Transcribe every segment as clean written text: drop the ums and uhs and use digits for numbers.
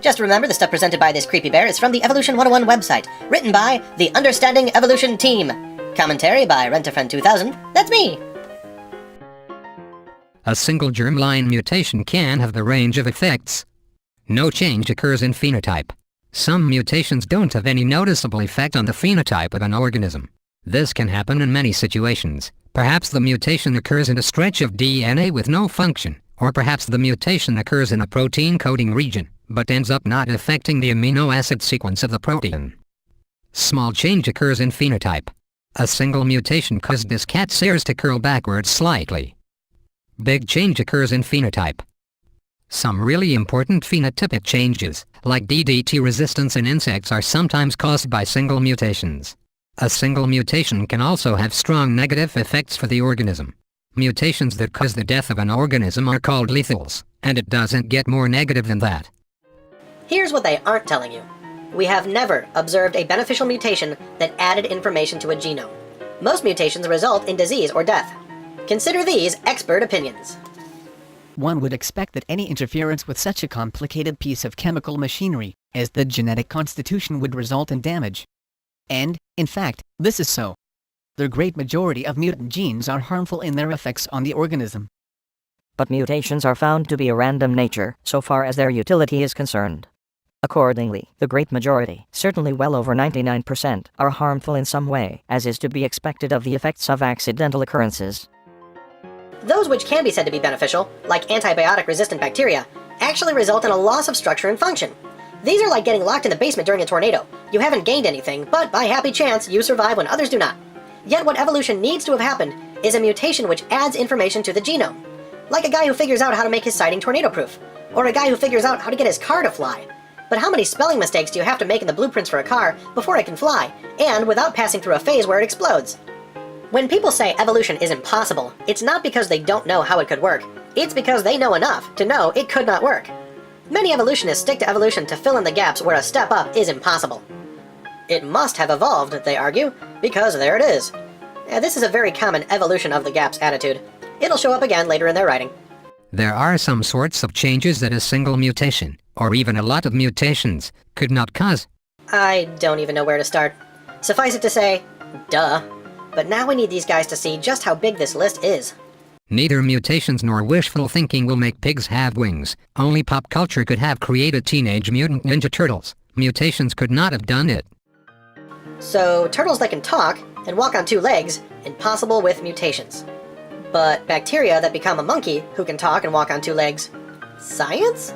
Just remember the stuff presented by this creepy bear is from the Evolution 101 website, written by the Understanding Evolution team. Commentary by Rent-A-Friend2000, that's me! A single germline mutation can have the range of effects. No change occurs in phenotype. Some mutations don't have any noticeable effect on the phenotype of an organism. This can happen in many situations. Perhaps the mutation occurs in a stretch of DNA with no function, or perhaps the mutation occurs in a protein coding region, but ends up not affecting the amino acid sequence of the protein. Small change occurs in phenotype. A single mutation caused this cat's ears to curl backwards slightly. Big change occurs in phenotype. Some really important phenotypic changes, like DDT resistance in insects, are sometimes caused by single mutations. A single mutation can also have strong negative effects for the organism. Mutations that cause the death of an organism are called lethals, and it doesn't get more negative than that. Here's what they aren't telling you. We have never observed a beneficial mutation that added information to a genome. Most mutations result in disease or death. Consider these expert opinions. One would expect that any interference with such a complicated piece of chemical machinery as the genetic constitution would result in damage. And, in fact, this is so. The great majority of mutant genes are harmful in their effects on the organism. But mutations are found to be a random nature, so far as their utility is concerned. Accordingly, the great majority, certainly well over 99%, are harmful in some way, as is to be expected of the effects of accidental occurrences. Those which can be said to be beneficial, like antibiotic-resistant bacteria, actually result in a loss of structure and function. These are like getting locked in the basement during a tornado. You haven't gained anything, but by happy chance, you survive when others do not. Yet what evolution needs to have happened is a mutation which adds information to the genome. Like a guy who figures out how to make his siding tornado-proof, or a guy who figures out how to get his car to fly. But how many spelling mistakes do you have to make in the blueprints for a car before it can fly, and without passing through a phase where it explodes? When people say evolution is impossible, it's not because they don't know how it could work. It's because they know enough to know it could not work. Many evolutionists stick to evolution to fill in the gaps where a step up is impossible. It must have evolved, they argue, because there it is. This is a very common evolution of the gaps attitude. It'll show up again later in their writing. There are some sorts of changes that a single mutation, or even a lot of mutations, could not cause. I don't even know where to start. Suffice it to say, duh. But now we need these guys to see just how big this list is. Neither mutations nor wishful thinking will make pigs have wings. Only pop culture could have created Teenage Mutant Ninja Turtles. Mutations could not have done it. So, turtles that can talk and walk on two legs, impossible with mutations. But bacteria that become a monkey who can talk and walk on two legs, science?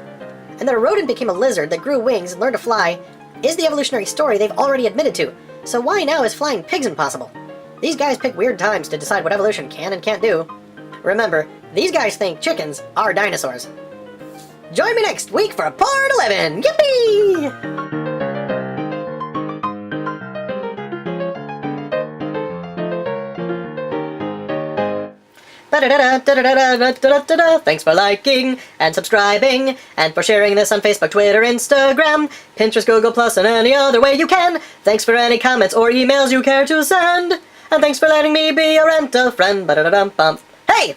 And that a rodent became a lizard that grew wings and learned to fly is the evolutionary story they've already admitted to. So why now is flying pigs impossible? These guys pick weird times to decide what evolution can and can't do. Remember, these guys think chickens are dinosaurs. Join me next week for part 11! Yippee! Thanks for liking and subscribing and for sharing this on Facebook, Twitter, Instagram, Pinterest, Google+, and any other way you can. Thanks for any comments or emails you care to send. And thanks for letting me be your Rent-A-Friend. Hey!